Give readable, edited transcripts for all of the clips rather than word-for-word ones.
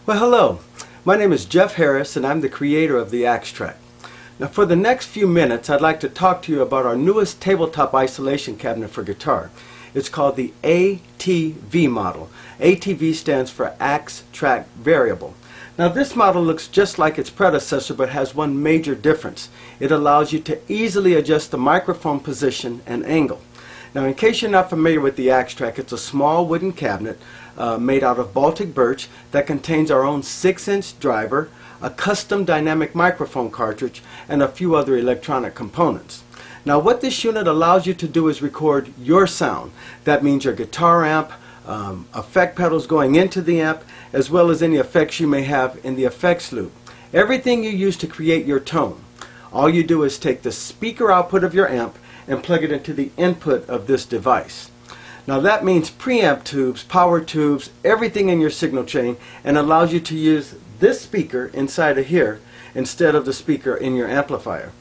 Well, hello. My name is Jeff Harris and I'm the creator of the AxeTrak. Now for the next few minutes I'd like to talk to you about our newest tabletop isolation cabinet for guitar. It's called the ATV model. ATV stands for AxeTrak Variable. Now this model looks just like its predecessor but has one major difference. It allows you to easily adjust the microphone position and angle. Now in case you're not familiar with the AxeTrak, it's a small wooden cabinet made out of Baltic birch that contains our own 6-inch driver, a custom dynamic microphone cartridge, and a few other electronic components. Now what this unit allows you to do is record your sound. That means your guitar amp, effect pedals going into the amp, as well as any effects you may have in the effects loop. Everything you use to create your tone. All you do is take the speaker output of your amp and plug it into the input of this device. Now that means preamp tubes, power tubes, everything in your signal chain, and allows you to use this speaker inside of here instead of the speaker in your amplifier.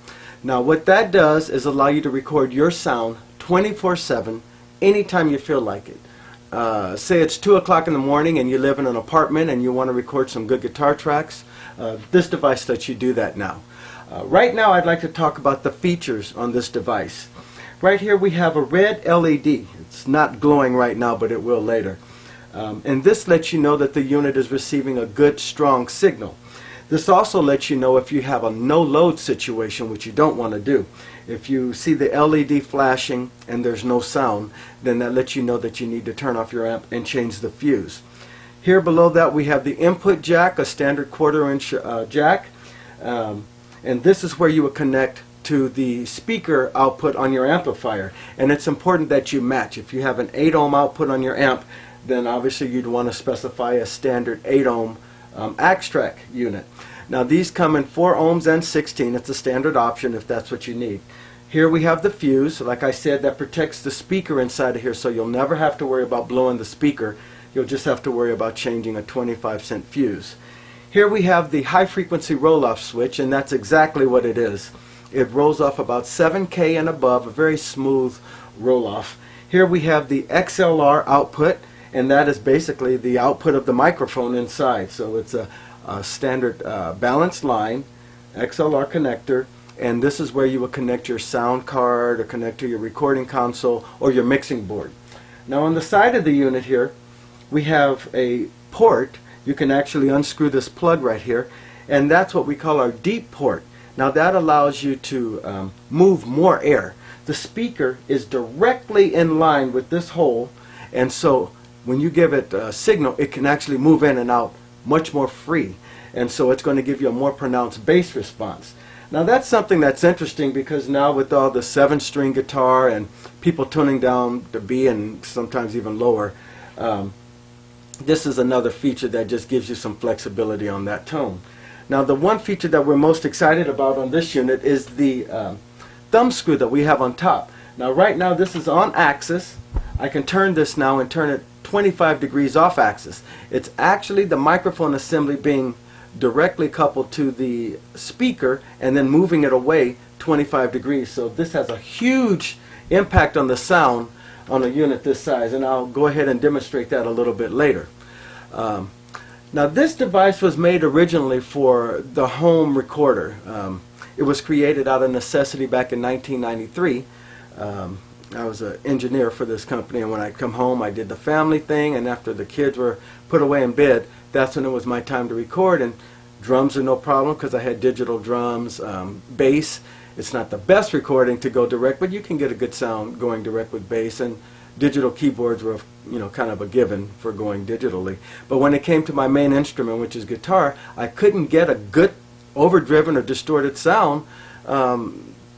Now what that does is allow you to record your sound 24/7 anytime you feel like it. Say it's 2 o'clock in the morning and you live in an apartment and you want to record some good guitar tracks. This device lets you do that now. Right now I'd like to talk about the features on this device. Right here we have a red LED. It's not glowing right now, but it will later. And this lets you know that the unit is receiving a good strong signal. This also lets you know if you have a no load situation, which you don't want to do. If you see the LED flashing and there's no sound, then that lets you know that you need to turn off your amp and change the fuse. Here below that we have the input jack, a standard 1/4-inch jack. And this is where you would connect to the speaker output on your amplifier. And it's important that you match. If you have an 8 ohm output on your amp, then obviously you'd want to specify a standard 8 ohm AxeTrak unit. Now these come in 4 ohms and 16. It's a standard option if that's what you need. Here we have the fuse, like I said, that protects the speaker inside of here, so you'll never have to worry about blowing the speaker. You'll just have to worry about changing a 25-cent fuse. Here we have the high frequency roll-off switch, and that's exactly what it is. It rolls off about 7K and above, a very smooth roll-off. Here we have the XLR output, and that is basically the output of the microphone inside. So it's a standard balanced line, XLR connector, and this is where you would connect your sound card or connect to your recording console or your mixing board. Now on the side of the unit here, we have a port. You can actually unscrew this plug right here, and that's what we call our deep port. Now that allows you to move more air. The speaker is directly in line with this hole, and so when you give it a signal, it can actually move in and out much more free, and so it's going to give you a more pronounced bass response. Now that's something that's interesting because now with all the 7-string guitar and people tuning down to B and sometimes even lower, this is another feature that just gives you some flexibility on that tone. Now the one feature that we're most excited about on this unit is the thumb screw that we have on top. Now right now this is on axis. I can turn this now and turn it 25 degrees off axis. It's actually the microphone assembly being directly coupled to the speaker and then moving it away 25 degrees. So this has a huge impact on the sound on a unit this size, and I'll go ahead and demonstrate that a little bit later. Now this device was made originally for the home recorder. It was created out of necessity back in 1993. I was an engineer for this company, and when I'd come home I did the family thing, and after the kids were put away in bed, that's when it was my time to record. And drums are no problem because I had digital drums. Bass, it's not the best recording to go direct, but you can get a good sound going direct with bass, and digital keyboards were, kind of a given for going digitally. But when it came to my main instrument, which is guitar, I couldn't get a good overdriven or distorted sound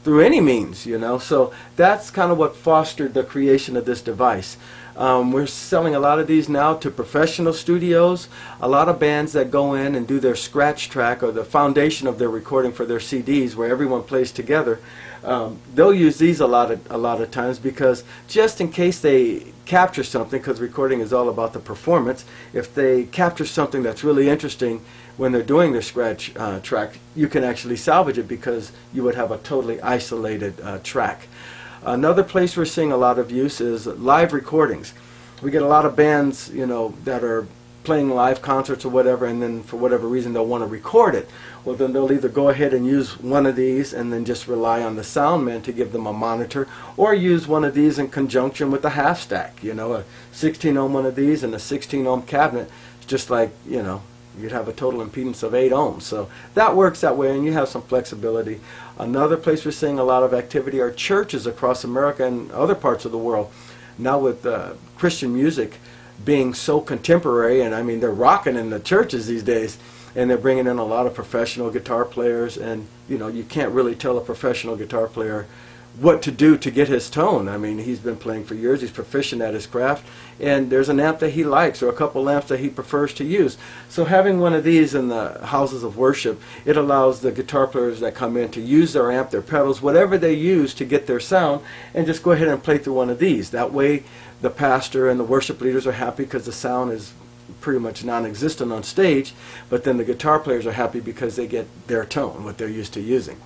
through any means, so that's kind of what fostered the creation of this device. We're selling a lot of these now to professional studios, a lot of bands that go in and do their scratch track or the foundation of their recording for their CDs where everyone plays together. They'll use these a lot of times because just in case they capture something, because recording is all about the performance, if they capture something that's really interesting when they're doing their scratch track, you can actually salvage it because you would have a totally isolated track. Another place we're seeing a lot of use is live recordings. We get a lot of bands, that are playing live concerts or whatever, and then for whatever reason they'll want to record it. Well, then they'll either go ahead and use one of these and then just rely on the sound man to give them a monitor, or use one of these in conjunction with a half stack. You know, a 16 ohm one of these and a 16 ohm cabinet. It's just like, you know, you'd have a total impedance of 8 ohms. So that works that way, and you have some flexibility. Another place we're seeing a lot of activity are churches across America and other parts of the world. Now with Christian music being so contemporary, and I mean they're rocking in the churches these days, and they're bringing in a lot of professional guitar players, and you know, you can't really tell a professional guitar player what to do to get his tone. I mean, he's been playing for years, he's proficient at his craft, and there's an amp that he likes or a couple amps that he prefers to use. So having one of these in the houses of worship, it allows the guitar players that come in to use their amp, their pedals, whatever they use to get their sound, and just go ahead and play through one of these. That way the pastor and the worship leaders are happy because the sound is pretty much non-existent on stage, but then the guitar players are happy because they get their tone, what they're used to using.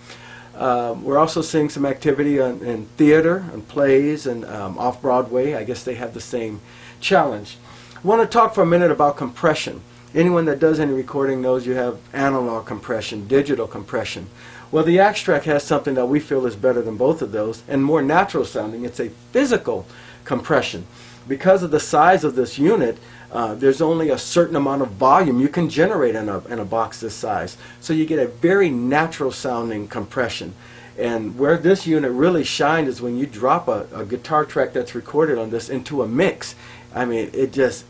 We're also seeing some activity in theater and plays and off-Broadway. I guess they have the same challenge. I want to talk for a minute about compression. Anyone that does any recording knows you have analog compression, digital compression. Well, the AxeTrak has something that we feel is better than both of those and more natural sounding. It's a physical compression. Because of the size of this unit, there's only a certain amount of volume you can generate in a box this size. So you get a very natural sounding compression. And where this unit really shines is when you drop a guitar track that's recorded on this into a mix. I mean, it's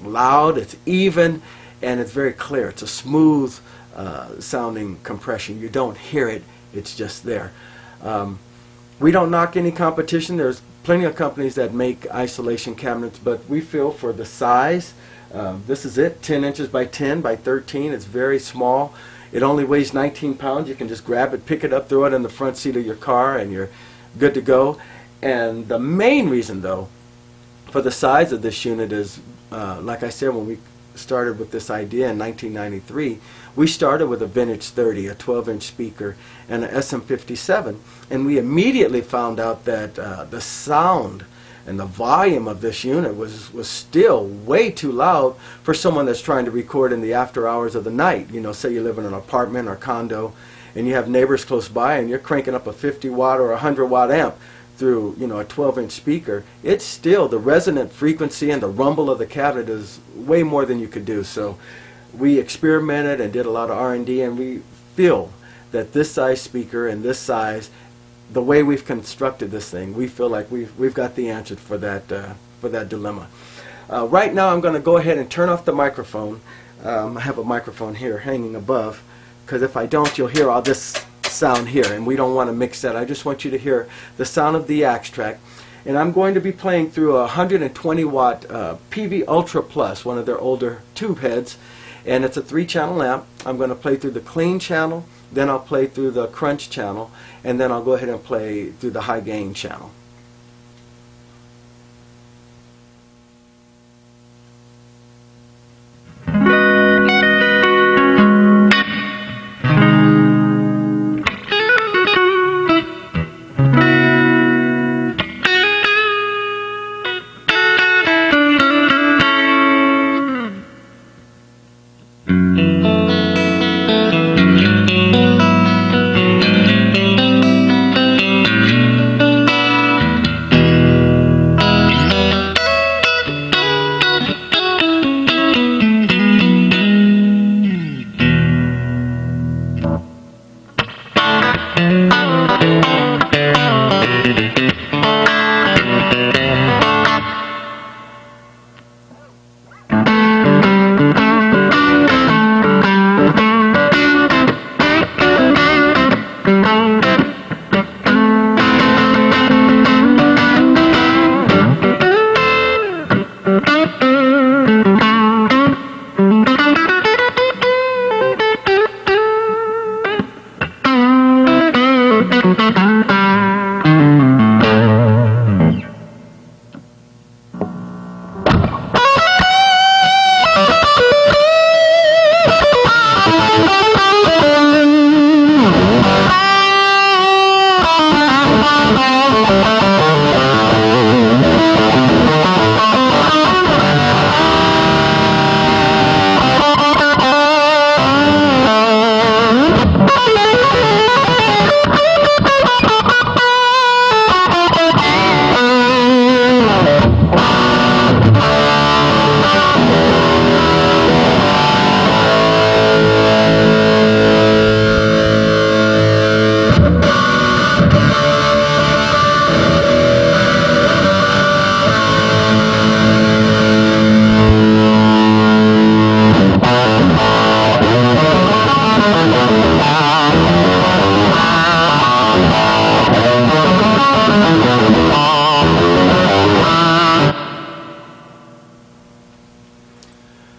loud, it's even, and it's very clear. It's a smooth sounding compression. You don't hear it, it's just there. We don't knock any competition. There's plenty of companies that make isolation cabinets, but we feel for the size, this is it, 10 inches by 10 by 13. It's very small. It only weighs 19 pounds. You can just grab it, pick it up, throw it in the front seat of your car, and you're good to go. And the main reason, though, for the size of this unit is, like I said, when we started with this idea in 1993, we started with a Vintage 30, a 12-inch speaker, and an SM57, and we immediately found out that the sound and the volume of this unit was still way too loud for someone that's trying to record in the after hours of the night. You know, say you live in an apartment or condo, and you have neighbors close by, and you're cranking up a 50-watt or a 100-watt amp through, you know, a 12-inch speaker. It's still, the resonant frequency and the rumble of the cabinet is way more than you could do. So we experimented and did a lot of R&D, and we feel that this size speaker and this size, the way we've constructed this thing, we feel like we've got the answer for that dilemma. Right now I'm going to go ahead and turn off the microphone. I have a microphone here hanging above, because if I don't, you'll hear all this sound here, and we don't want to mix that. I just want you to hear the sound of the AxeTrak. And I'm going to be playing through a 120-watt PV Ultra Plus, one of their older tube heads, and it's a 3-channel amp. I'm going to play through the clean channel, then I'll play through the crunch channel, and then I'll go ahead and play through the high gain channel.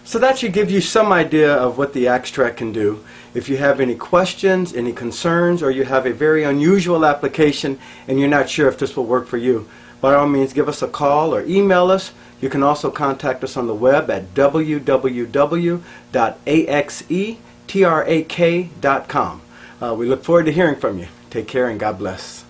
So that should give you some idea of what the AxeTrak can do. If you have any questions, any concerns, or you have a very unusual application and you're not sure if this will work for you, by all means give us a call or email us. You can also contact us on the web at www.axetrak.com. We look forward to hearing from you. Take care and God bless.